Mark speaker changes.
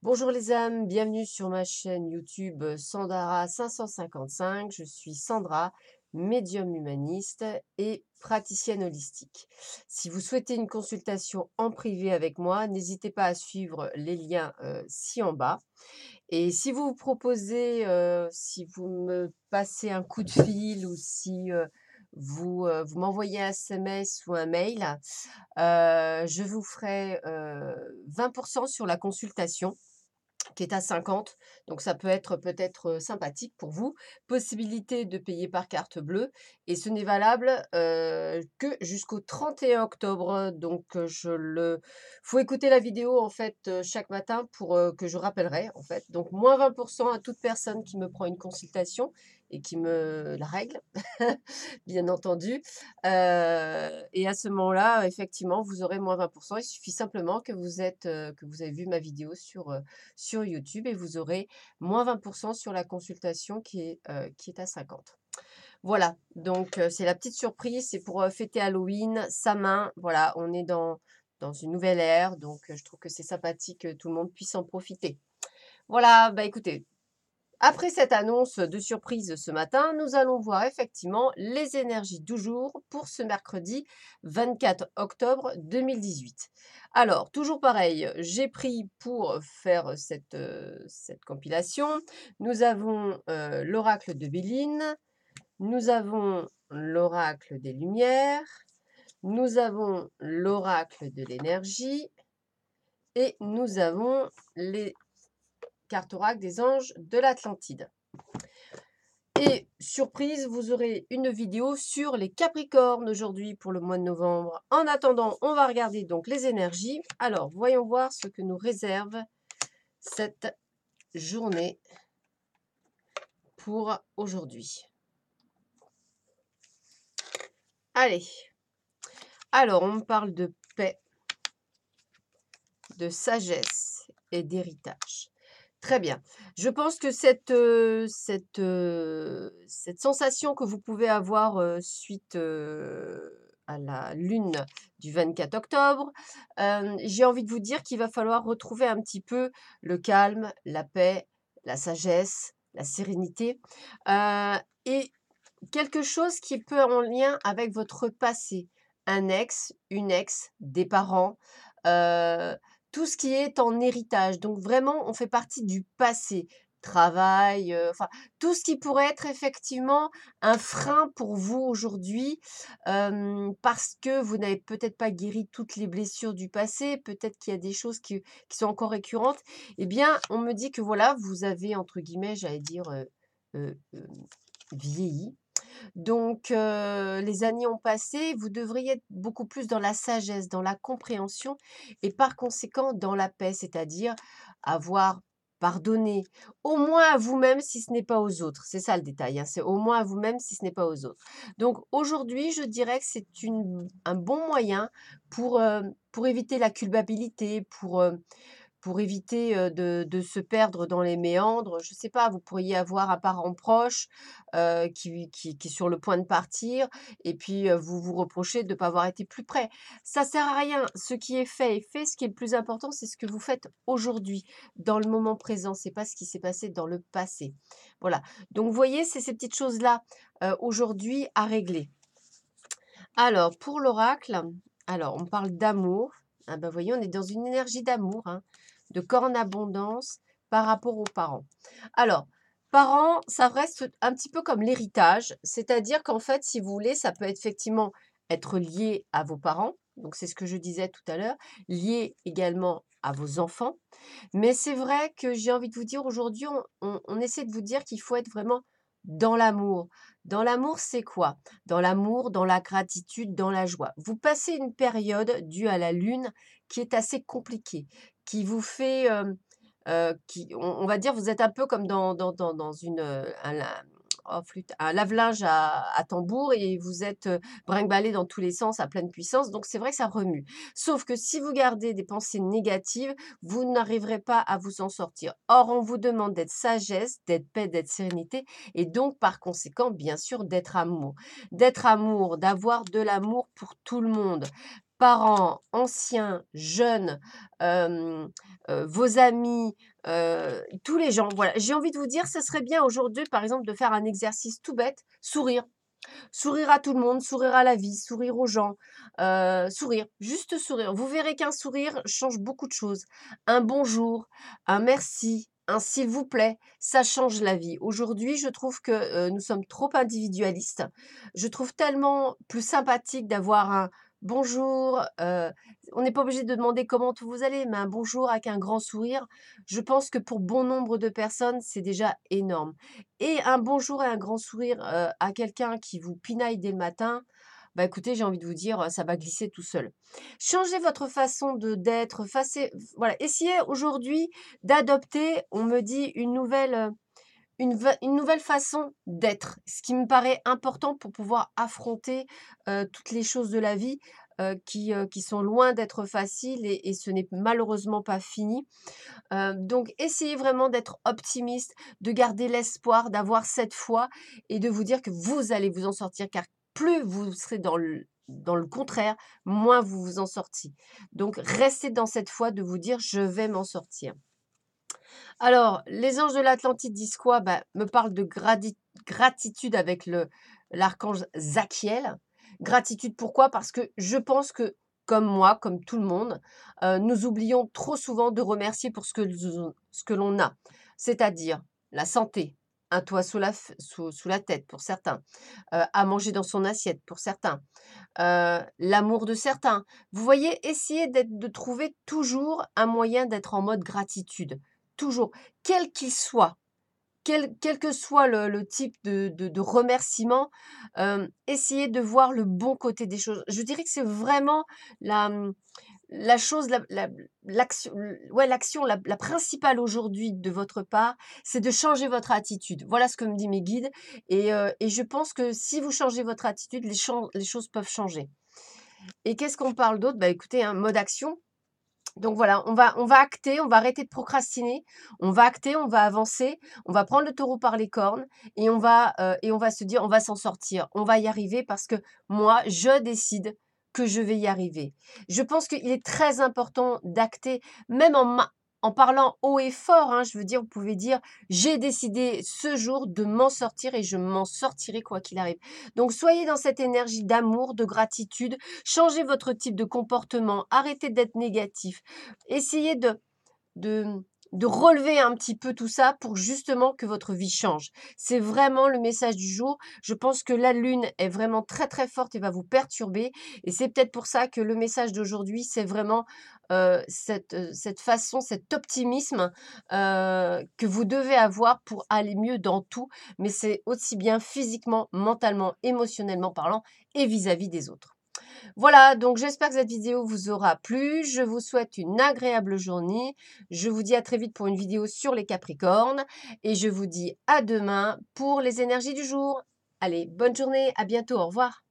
Speaker 1: Bonjour les âmes, bienvenue sur ma chaîne YouTube Sandara 555. Je suis Sandra, médium humaniste et praticienne holistique. Si vous souhaitez une consultation en privé avec moi, n'hésitez pas à suivre les liens ci en bas. Et si vous vous proposez, si vous me passez un coup de fil ou si vous m'envoyez un SMS ou un mail, je vous ferai 20% sur la consultation qui est à 50, donc ça peut être peut-être, sympathique pour vous. Possibilité de payer par carte bleue et ce n'est valable, que jusqu'au 31 octobre, donc faut écouter la vidéo en fait, chaque matin pour, que je rappellerai en fait. Donc moins 20% à toute personne qui me prend une consultation et qui me la règle, bien entendu. Et à ce moment-là, effectivement, vous aurez moins 20%. Il suffit simplement que vous avez vu ma vidéo sur YouTube et vous aurez moins 20% sur la consultation qui est à 50. Voilà, donc c'est la petite surprise, c'est pour fêter Halloween, sa main, voilà, on est dans une nouvelle ère, donc je trouve que c'est sympathique que tout le monde puisse en profiter. Voilà, bah écoutez, après cette annonce de surprise ce matin, nous allons voir effectivement les énergies du jour pour ce mercredi 24 octobre 2018. Alors, toujours pareil, j'ai pris pour faire cette compilation, nous avons l'oracle de Béline, nous avons l'oracle des Lumières, nous avons l'oracle de l'énergie et nous avons les cartes oracles des anges de l'Atlantide. Et surprise, vous aurez une vidéo sur les Capricornes aujourd'hui pour le mois de novembre. En attendant, on va regarder donc les énergies. Alors, voyons voir ce que nous réserve cette journée pour aujourd'hui. Allez, alors on me parle de paix, de sagesse et d'héritage. Très bien. Je pense que cette sensation que vous pouvez avoir, suite, à la lune du 24 octobre, j'ai envie de vous dire qu'il va falloir retrouver un petit peu le calme, la paix, la sagesse, la sérénité, et quelque chose qui peut en lien avec votre passé, un ex, une ex, des parents, tout ce qui est en héritage. Donc vraiment, on fait partie du passé. Travail, enfin, tout ce qui pourrait être effectivement un frein pour vous aujourd'hui, parce que vous n'avez peut-être pas guéri toutes les blessures du passé, peut-être qu'il y a des choses qui sont encore récurrentes. Eh bien, on me dit que voilà, vous avez entre guillemets, j'allais dire, heu, hem, vieilli, donc les années ont passé, vous devriez être beaucoup plus dans la sagesse, dans la compréhension et par conséquent dans la paix, c'est-à-dire avoir pardonné, au moins à vous-même si ce n'est pas aux autres. C'est ça le détail, hein, c'est au moins à vous-même si ce n'est pas aux autres. Donc aujourd'hui, je dirais que c'est un bon moyen pour éviter la culpabilité, pour éviter, de se perdre dans les méandres. Je ne sais pas, vous pourriez avoir un parent proche, qui est sur le point de partir et puis, vous vous reprochez de ne pas avoir été plus près. Ça sert à rien. Ce qui est fait. Ce qui est le plus important, c'est ce que vous faites aujourd'hui, dans le moment présent. C'est pas ce qui s'est passé dans le passé. Voilà. Donc vous voyez, c'est ces petites choses-là, aujourd'hui à régler. Alors pour l'oracle, alors on parle d'amour. Ah bah, voyez, on est dans une énergie d'amour, hein, de corps abondance par rapport aux parents. Alors, parents, ça reste un petit peu comme l'héritage, c'est-à-dire qu'en fait, si vous voulez, ça peut effectivement être lié à vos parents, donc c'est ce que je disais tout à l'heure, lié également à vos enfants. Mais c'est vrai que j'ai envie de vous dire aujourd'hui, on essaie de vous dire qu'il faut être vraiment dans l'amour. Dans l'amour, c'est quoi? Dans l'amour, dans la gratitude, dans la joie. Vous passez une période due à la lune qui est assez compliquée, qui vous fait, on va dire, vous êtes un peu comme dans une, oh flûte, un lave-linge à tambour et vous êtes, brinque-ballé dans tous les sens à pleine puissance, donc c'est vrai que ça remue. Sauf que si vous gardez des pensées négatives, vous n'arriverez pas à vous en sortir. Or, on vous demande d'être sagesse, d'être paix, d'être sérénité et donc par conséquent, bien sûr, d'être amour. D'être amour, d'avoir de l'amour pour tout le monde. parents, anciens, jeunes, vos amis, tous les gens, voilà. J'ai envie de vous dire, ce serait bien aujourd'hui, par exemple, de faire un exercice tout bête, sourire. Sourire à tout le monde, sourire à la vie, sourire aux gens, sourire, juste sourire. Vous verrez qu'un sourire change beaucoup de choses. Un bonjour, un merci, un s'il vous plaît, ça change la vie. Aujourd'hui, je trouve que, nous sommes trop individualistes. Je trouve tellement plus sympathique d'avoir un bonjour, on n'est pas obligé de demander comment vous allez, mais un bonjour avec un grand sourire, je pense que pour bon nombre de personnes, c'est déjà énorme. Et un bonjour et un grand sourire, à quelqu'un qui vous pinaille dès le matin, bah, écoutez, j'ai envie de vous dire, ça va glisser tout seul. Changez votre façon de d'être, facez voilà, essayez aujourd'hui d'adopter, on me dit, une nouvelle façon d'être. Ce qui me paraît important pour pouvoir affronter, toutes les choses de la vie, qui sont loin d'être faciles et ce n'est malheureusement pas fini. Donc essayez vraiment d'être optimiste, de garder l'espoir, d'avoir cette foi et de vous dire que vous allez vous en sortir car plus vous serez dans le contraire, moins vous vous en sortiez. Donc restez dans cette foi de vous dire: «Je vais m'en sortir». Alors, les anges de l'Atlantide disent quoi? Bah, me parlent de gratitude avec l'archange Zachiel. Gratitude pourquoi? Parce que je pense que, comme moi, comme tout le monde, nous oublions trop souvent de remercier pour ce que l'on a. C'est-à-dire la santé, un toit sous la tête pour certains, à manger dans son assiette pour certains, l'amour de certains. Vous voyez, essayez de trouver toujours un moyen d'être en mode gratitude. Toujours, quel qu'il soit, quel que soit le type de remerciement, essayez de voir le bon côté des choses. Je dirais que c'est vraiment la, la chose, l'action, ouais, l'action la principale aujourd'hui de votre part, c'est de changer votre attitude. Voilà ce que me disent mes guides et je pense que si vous changez votre attitude, les choses peuvent changer. Et qu'est-ce qu'on parle d'autre? Bah, écoutez, hein, mode action. Donc voilà, on va acter, on va arrêter de procrastiner, on va acter, on va avancer, on va prendre le taureau par les cornes et on va se dire: «On va s'en sortir, on va y arriver parce que moi, je décide que je vais y arriver». Je pense qu'il est très important d'acter, même en parlant haut et fort, hein. Je veux dire, vous pouvez dire: «J'ai décidé ce jour de m'en sortir et je m'en sortirai quoi qu'il arrive». Donc soyez dans cette énergie d'amour, de gratitude, changez votre type de comportement, arrêtez d'être négatif. Essayez de de relever un petit peu tout ça pour justement que votre vie change. C'est vraiment le message du jour. Je pense que la lune est vraiment très, très forte et va vous perturber et c'est peut-être pour ça que le message d'aujourd'hui, c'est vraiment, cette façon, cet optimisme, que vous devez avoir pour aller mieux dans tout, mais c'est aussi bien physiquement, mentalement, émotionnellement parlant et vis-à-vis des autres. Voilà, donc j'espère que cette vidéo vous aura plu. Je vous souhaite une agréable journée. Je vous dis à très vite pour une vidéo sur les Capricornes et je vous dis à demain pour les énergies du jour. Allez, bonne journée, à bientôt, au revoir.